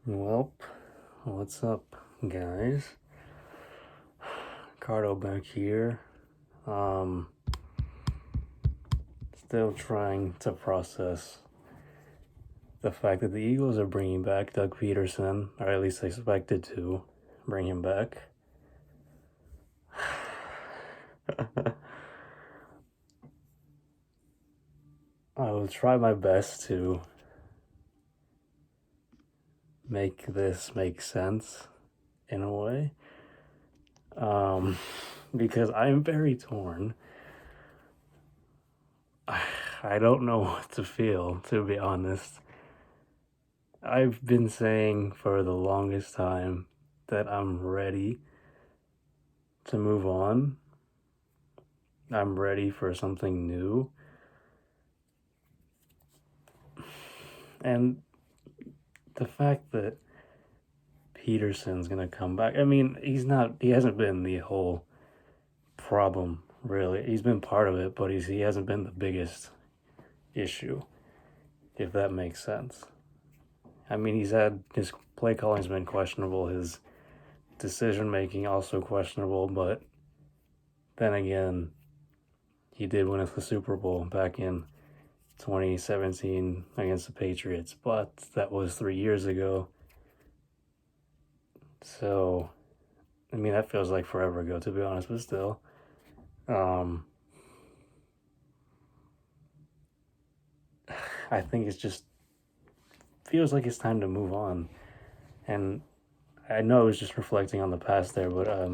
Well, what's up, guys? Cardo back here. Um, Still trying to process the fact that the Eagles are bringing back Doug Pederson, or at least expected to bring him back. I will try my best to make this make sense in a way. Because I'm very torn. I don't know what to feel, to be honest. I've been saying for the longest time that I'm ready to move on. I'm ready for something new. And the fact that Pederson's going to come back, I mean, he hasn't been the whole problem, really. He's been part of it, but he hasn't been the biggest issue, if that makes sense. I mean, his play calling's been questionable, his decision making also questionable, but then again, he did win us the Super Bowl back in 2017 against the Patriots, but that was 3 years ago. So, I mean, that feels like forever ago, to be honest, but still. I think it's just feels like it's time to move on. And I know I was just reflecting on the past there, but I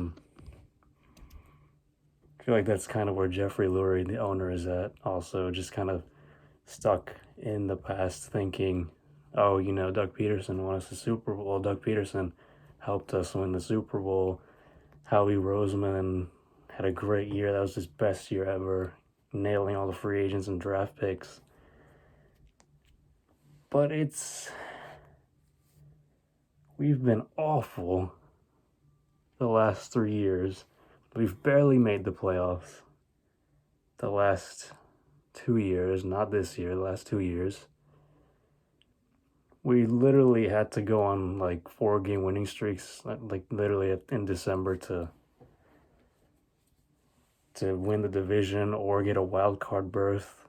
feel like that's kind of where Jeffrey Lurie, the owner, is at. Also, just kind of stuck in the past, thinking, "Oh, Doug Pederson won us the Super Bowl. Doug Pederson helped us win the Super Bowl. Howie Roseman had a great year. That was his best year ever, nailing all the free agents and draft picks." But we've been awful the last 3 years. We've barely made the playoffs the last 2 years, not this year, the last 2 years. We literally had to go on like 4 game winning streaks, like literally in December to win the division or get a wild card berth.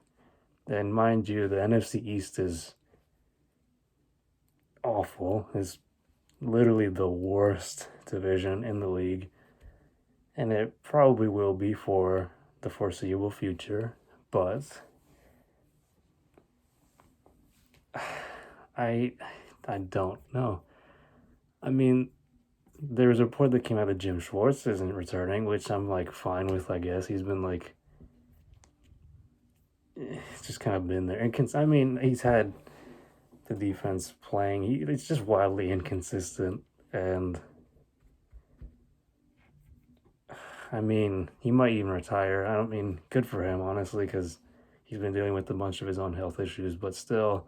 And mind you, the NFC East is awful. It's literally the worst division in the league. And it probably will be for the foreseeable future. But I don't know. I mean, there was a report that came out that Jim Schwartz isn't returning, which I'm like fine with, I guess. He's been like, it's just kind of been there. And I mean, he's had the defense playing. It's just wildly inconsistent. And I mean, he might even retire. I don't mean, good for him, honestly, because he's been dealing with a bunch of his own health issues, but still,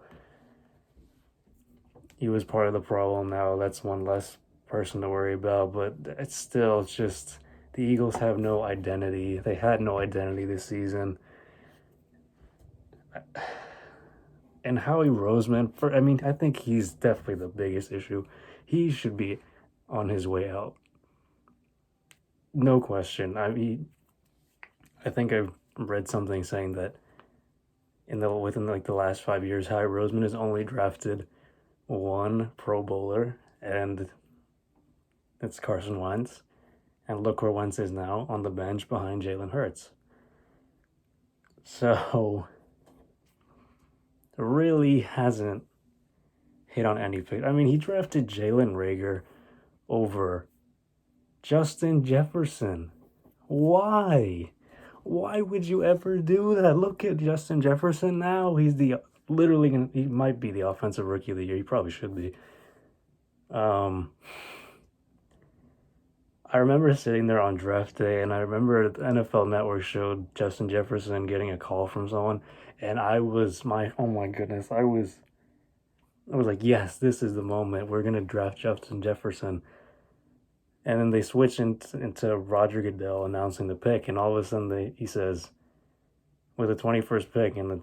he was part of the problem. Now that's one less person to worry about, but it's still just the Eagles have no identity. They had no identity this season. And Howie Roseman, I think he's definitely the biggest issue. He should be on his way out. No question. I think I've read something saying that within like the last 5 years, Howie Roseman has only drafted one Pro Bowler, and it's Carson Wentz. And look where Wentz is now, on the bench behind Jalen Hurts. So, really hasn't hit on any pick. I mean, he drafted Jalen Rager over Justin Jefferson. Why? Why would you ever do that? Look at Justin Jefferson now. He's he might be the offensive rookie of the year. He probably should be. I remember sitting there on draft day, and I remember the NFL Network showed Justin Jefferson getting a call from someone, and oh my goodness, I was like, yes, this is the moment. We're gonna draft Justin Jefferson. And then they switch into Roger Goodell announcing the pick, and all of a sudden he says, with the 21st pick in the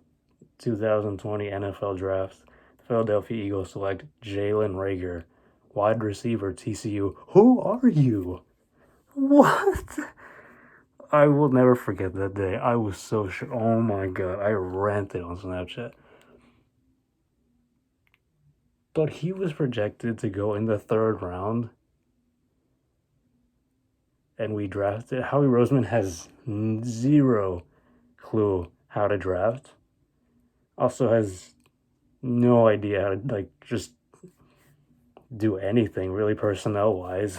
2020 NFL draft, the Philadelphia Eagles select Jalen Rager, wide receiver, TCU. Who are you? What? I will never forget that day. I was so sure. Oh my god, I ranted on Snapchat. But he was projected to go in the third round, and we drafted. Howie Roseman has zero clue how to draft. Also has no idea how to like just do anything really personnel wise.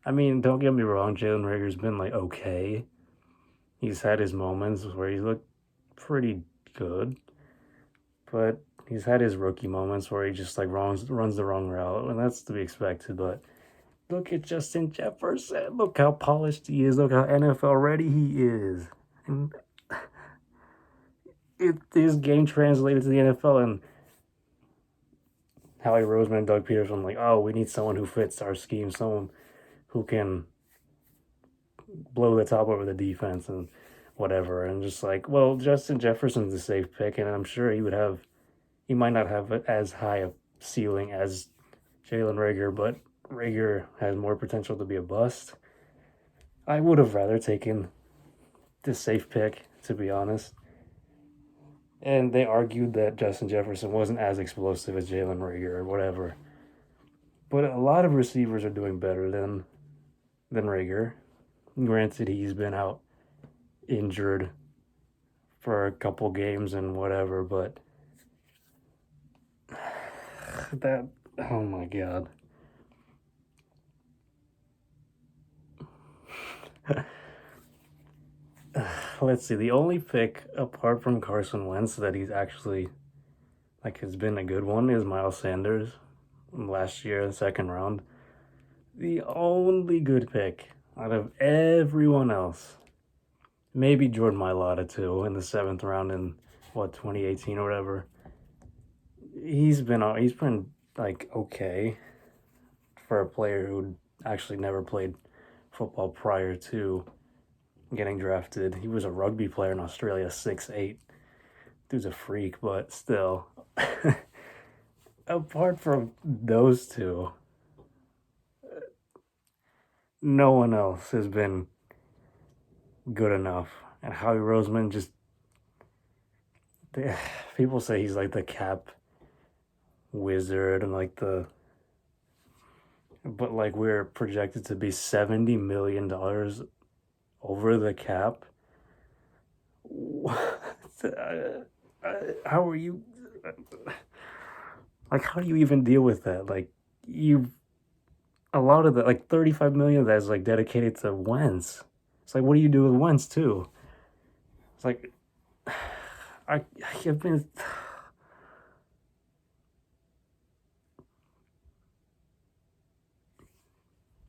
I mean, don't get me wrong, Jalen Rager's been like okay. He's had his moments where he looked pretty good, but he's had his rookie moments where he just like runs the wrong route, and that's to be expected. But look at Justin Jefferson. Look how polished he is. Look how NFL ready he is. And his game translated to the NFL, and Howie Roseman and Doug Pederson like, oh, we need someone who fits our scheme, someone who can blow the top over the defense and whatever. And just like, well, Justin Jefferson's a safe pick, and I'm sure he might not have as high a ceiling as Jalen Rager, but Rager has more potential to be a bust. I would have rather taken the safe pick, to be honest. And they argued that Justin Jefferson wasn't as explosive as Jalen Rager or whatever. But a lot of receivers are doing better than Rager. Granted, he's been out injured for a couple games and whatever, but that, oh my god. Let's see, the only pick apart from Carson Wentz that he's actually like has been a good one is Miles Sanders last year, the second round. The only good pick out of everyone else. Maybe Jordan Mailata too in the seventh round in 2018 or whatever. He's been like okay for a player who actually never played football prior to getting drafted. He was a rugby player in Australia, 6'8". Dude's a freak, but still. Apart from those two, no one else has been good enough. And Howie Roseman just, people say he's like the cap wizard and like but like we're projected to be $70 million over the cap. How are you? Like, how do you even deal with that? Like, a lot of the, like, 35 million of that is like dedicated to Wentz. It's like, what do you do with Wentz too? It's like, I've been.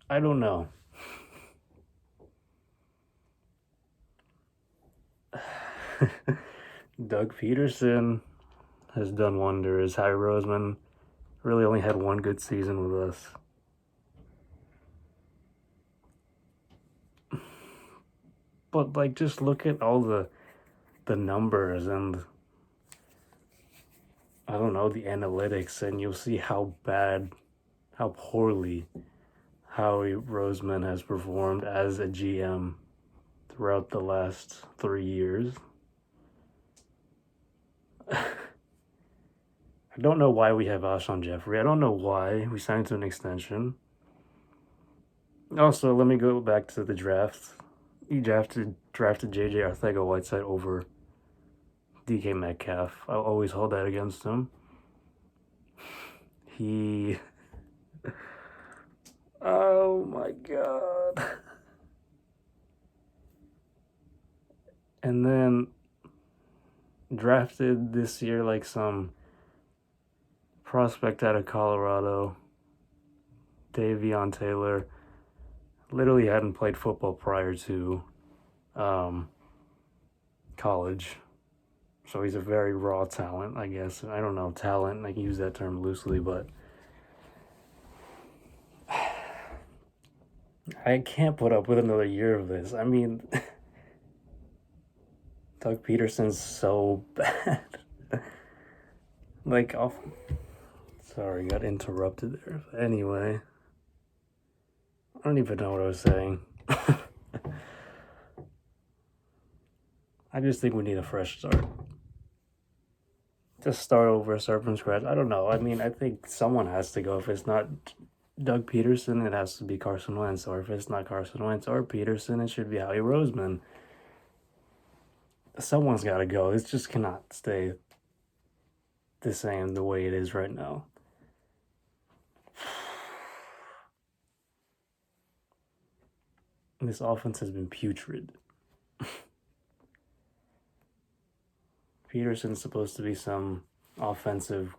I don't know. Doug Pederson has done wonders. Howie Roseman really only had one good season with us. But like, just look at all the numbers and I don't know the analytics, and you'll see how poorly Howie Roseman has performed as a GM throughout the last 3 years. I don't know why we have Alshon Jeffrey. I don't know why we signed to an extension. Also, let me go back to the draft. He drafted JJ Arcega-Whiteside over DK Metcalf. I'll always hold that against him. Oh my god. And then drafted this year like some prospect out of Colorado, Davion Taylor. Literally hadn't played football prior to college. So he's a very raw talent, I guess. I don't know, talent, I can use that term loosely, but I can't put up with another year of this. I mean, Doug Pederson's so bad. Like, off. Sorry, got interrupted there. Anyway, I don't even know what I was saying. I just think we need a fresh start. Just start over, start from scratch. I don't know. I mean, I think someone has to go. If it's not Doug Pederson, it has to be Carson Wentz. Or if it's not Carson Wentz or Pederson, it should be Howie Roseman. Someone's got to go. This just cannot stay the same the way it is right now. This offense has been putrid. Pederson's supposed to be some offensive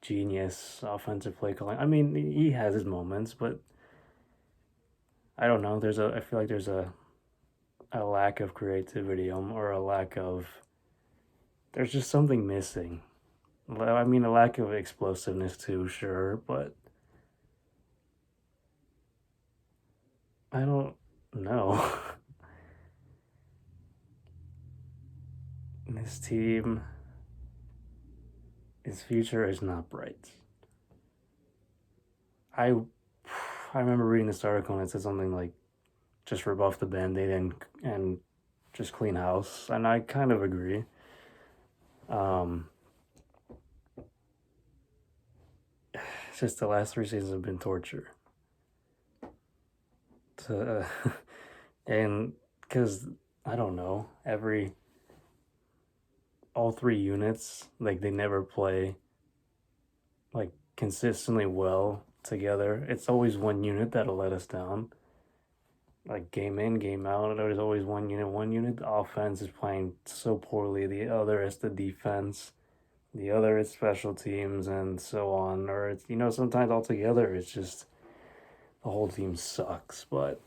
genius, offensive play calling. I mean, he has his moments, but I don't know. I feel like there's a lack of creativity or a lack of. There's just something missing. I mean, a lack of explosiveness too, sure, but I don't know. This team, its future is not bright. I remember reading this article and it said something like, just rip off the band-aid and just clean house, and I kind of agree. It's just the last 3 seasons have been torture. And because I don't know, all 3 units, like, they never play like consistently well together. It's always one unit that'll let us down. Like, game in, game out, there's always one unit. One unit, the offense is playing so poorly. The other is the defense. The other is special teams, and so on. Or it's, sometimes altogether it's just the whole team sucks. But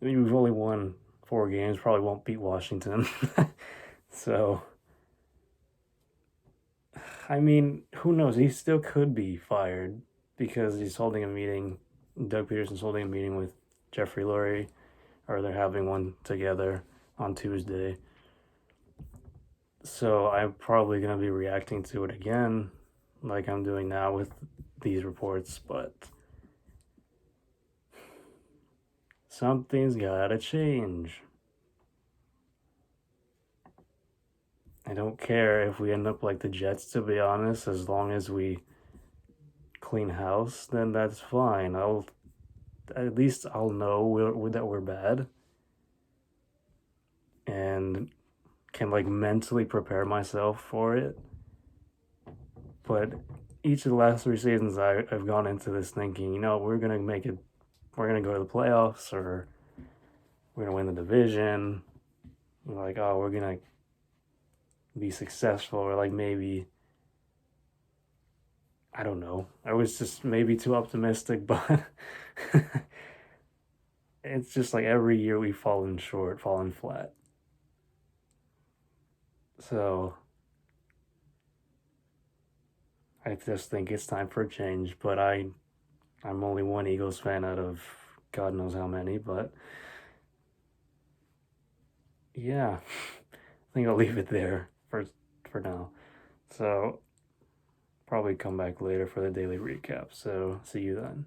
I mean, we've only won 4 games. Probably won't beat Washington. So, I mean, who knows? He still could be fired because he's holding a meeting. Doug Pederson's holding a meeting with Jeffrey Lurie, or they're having one together on Tuesday. So I'm probably going to be reacting to it again, like I'm doing now with these reports, but something's got to change. I don't care if we end up like the Jets, to be honest, as long as we clean house, then that's fine. At least I'll know that we're bad and can like mentally prepare myself for it. But each of the last 3 seasons, I've gone into this thinking, we're gonna make it, we're gonna go to the playoffs, or we're gonna win the division. Like, oh, we're gonna be successful, or like maybe, I don't know. I was just maybe too optimistic, but it's just like every year we've fallen short, fallen flat. So I just think it's time for a change. But I'm only one Eagles fan out of God knows how many. But yeah, I think I'll leave it there for now. So probably come back later for the daily recap. So see you then.